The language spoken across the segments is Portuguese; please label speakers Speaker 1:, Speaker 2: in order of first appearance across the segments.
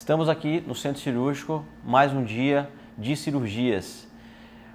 Speaker 1: Estamos aqui no Centro Cirúrgico, mais um dia de cirurgias.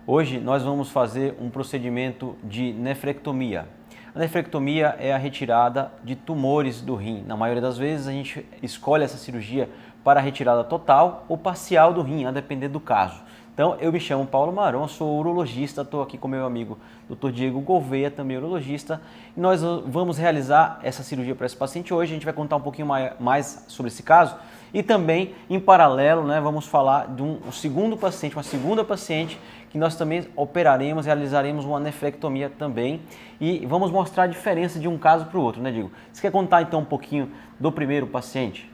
Speaker 1: Hoje nós vamos fazer um procedimento de nefrectomia. A nefrectomia é a retirada de tumores do rim. Na maioria das vezes a gente escolhe essa cirurgia para a retirada total ou parcial do rim, a depender do caso. Então, eu me chamo Paulo Maron, sou urologista, estou aqui com meu amigo Dr. Diego Gouveia, também urologista, e nós vamos realizar essa cirurgia para esse paciente hoje. A gente vai contar um pouquinho mais sobre esse caso e também, em paralelo, vamos falar de um segundo paciente, uma segunda paciente que nós também operaremos, realizaremos uma nefrectomia também e vamos mostrar a diferença de um caso para o outro, né, Diego? Você quer contar então um pouquinho do primeiro paciente?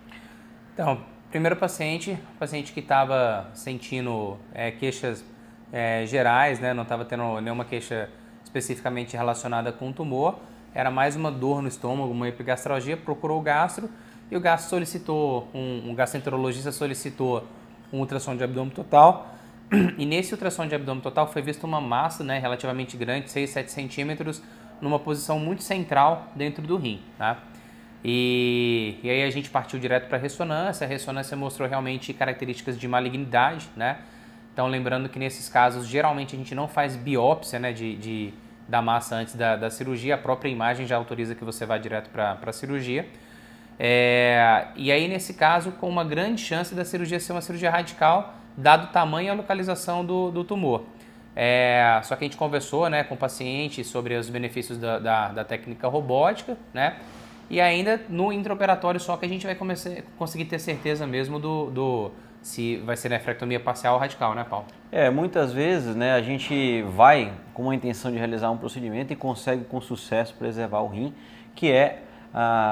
Speaker 2: Então, primeiro paciente que estava sentindo queixas gerais, né? Não estava tendo nenhuma queixa especificamente relacionada com o tumor, era mais uma dor no estômago, uma epigastralgia, procurou o gastro e o gastro solicitou, um gastroenterologista solicitou um ultrassom de abdômen total e nesse ultrassom de abdômen total foi vista uma massa, né, relativamente grande, 6, 7 centímetros, numa posição muito central dentro do rim, tá? E aí a gente partiu direto para a ressonância mostrou realmente características de malignidade, né? Então lembrando que nesses casos geralmente a gente não faz biópsia, né, da massa antes da cirurgia, a própria imagem já autoriza que você vá direto para a cirurgia. E aí nesse caso com uma grande chance da cirurgia ser uma cirurgia radical, dado o tamanho e a localização do tumor. Só que a gente conversou, né, com o paciente sobre os benefícios da técnica robótica, né? E ainda no intraoperatório só que a gente vai conseguir ter certeza mesmo se vai ser nefrectomia parcial ou radical, né, Paulo?
Speaker 1: Muitas vezes, né, a gente vai com a intenção de realizar um procedimento e consegue com sucesso preservar o rim, que é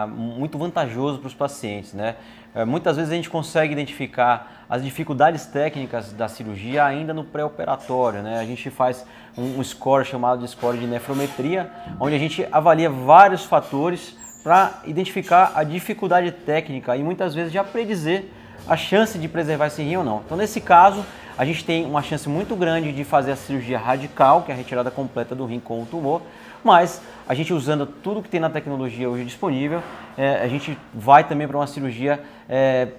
Speaker 1: muito vantajoso para os pacientes, né? Muitas vezes a gente consegue identificar as dificuldades técnicas da cirurgia ainda no pré-operatório, né? A gente faz um score chamado de score de nefrometria, onde a gente avalia vários fatores para identificar a dificuldade técnica e muitas vezes já predizer a chance de preservar esse rim ou não. Então, nesse caso, a gente tem uma chance muito grande de fazer a cirurgia radical, que é a retirada completa do rim com o tumor, mas a gente usando tudo que tem na tecnologia hoje disponível, a gente vai também para uma cirurgia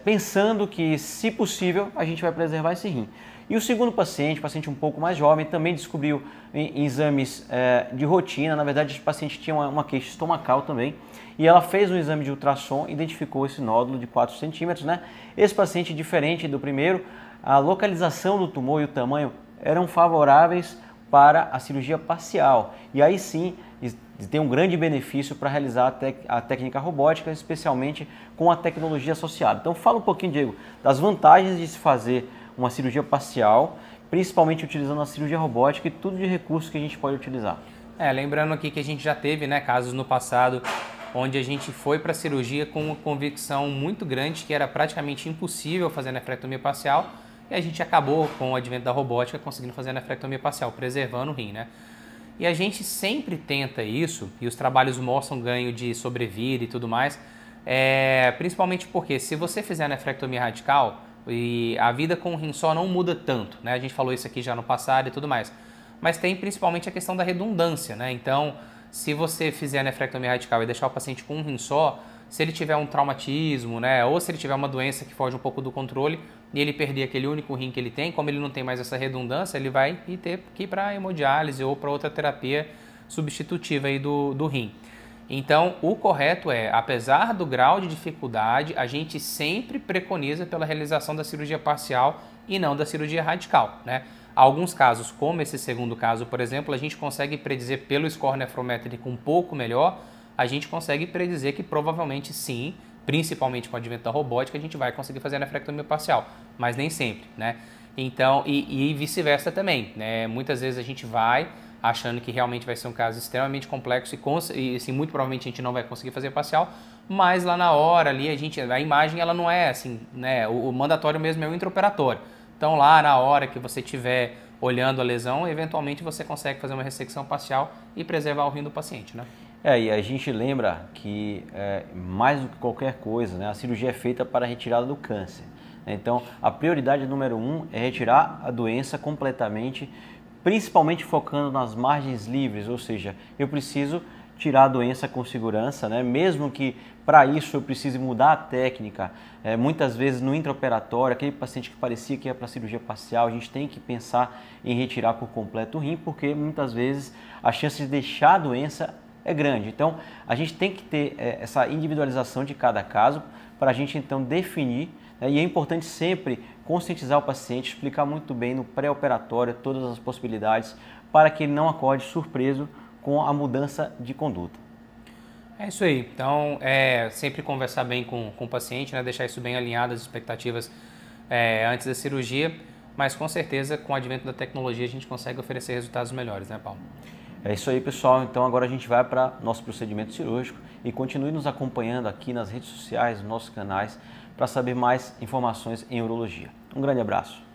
Speaker 1: pensando que, se possível, a gente vai preservar esse rim. E o segundo paciente um pouco mais jovem, também descobriu em exames de rotina, na verdade esse paciente tinha uma queixa estomacal também, e ela fez um exame de ultrassom e identificou esse nódulo de 4 centímetros, né? Esse paciente, diferente do primeiro, a localização do tumor e o tamanho eram favoráveis para a cirurgia parcial. E aí sim, tem um grande benefício para realizar a técnica robótica, especialmente com a tecnologia associada. Então fala um pouquinho, Diego, das vantagens de se fazer uma cirurgia parcial, principalmente utilizando a cirurgia robótica e tudo de recursos que a gente pode utilizar.
Speaker 2: Lembrando aqui que a gente já teve, né, casos no passado onde a gente foi para a cirurgia com uma convicção muito grande que era praticamente impossível fazer nefrectomia parcial e a gente acabou, com o advento da robótica, conseguindo fazer a nefrectomia parcial, preservando o rim, né? E a gente sempre tenta isso, e os trabalhos mostram ganho de sobrevida e tudo mais, principalmente porque se você fizer a nefrectomia radical, e a vida com o rim só não muda tanto, né? A gente falou isso aqui já no passado e tudo mais, mas tem principalmente a questão da redundância, né? Então, se você fizer a nefrectomia radical e deixar o paciente com um rim só, se ele tiver um traumatismo, né, ou se ele tiver uma doença que foge um pouco do controle e ele perder aquele único rim que ele tem, como ele não tem mais essa redundância, ele vai ter que ir para hemodiálise ou para outra terapia substitutiva aí do rim. Então, o correto apesar do grau de dificuldade, a gente sempre preconiza pela realização da cirurgia parcial e não da cirurgia radical, né? Alguns casos, como esse segundo caso, por exemplo, a gente consegue predizer pelo score nefrométrico um pouco melhor, a gente consegue predizer que provavelmente sim, principalmente com o advento da robótica, a gente vai conseguir fazer a nefrectomia parcial, mas nem sempre, né? Então, e vice-versa também, né? Muitas vezes a gente vai achando que realmente vai ser um caso extremamente complexo e assim, muito provavelmente a gente não vai conseguir fazer parcial, mas lá na hora ali a imagem ela não é assim, né? O mandatório mesmo é o intraoperatório. Então lá na hora que você estiver olhando a lesão, eventualmente você consegue fazer uma ressecção parcial e preservar o rim do paciente, né?
Speaker 1: E a gente lembra que mais do que qualquer coisa, né, a cirurgia é feita para a retirada do câncer. Então a prioridade número 1 é retirar a doença completamente, principalmente focando nas margens livres, ou seja, eu preciso tirar a doença com segurança, né? Mesmo que para isso eu precise mudar a técnica, muitas vezes no intraoperatório, aquele paciente que parecia que ia para cirurgia parcial, a gente tem que pensar em retirar por completo o rim, porque muitas vezes a chance de deixar a doença é grande. Então, a gente tem que ter essa individualização de cada caso para a gente então definir, né? E é importante sempre conscientizar o paciente, explicar muito bem no pré-operatório todas as possibilidades para que ele não acorde surpreso com a mudança de conduta.
Speaker 2: É isso aí. Então, sempre conversar bem com o paciente, né? Deixar isso bem alinhado às expectativas antes da cirurgia, mas com certeza com o advento da tecnologia a gente consegue oferecer resultados melhores, né, Paulo?
Speaker 1: É isso aí, pessoal. Então agora a gente vai para nosso procedimento cirúrgico e continue nos acompanhando aqui nas redes sociais, nos nossos canais, para saber mais informações em urologia. Um grande abraço.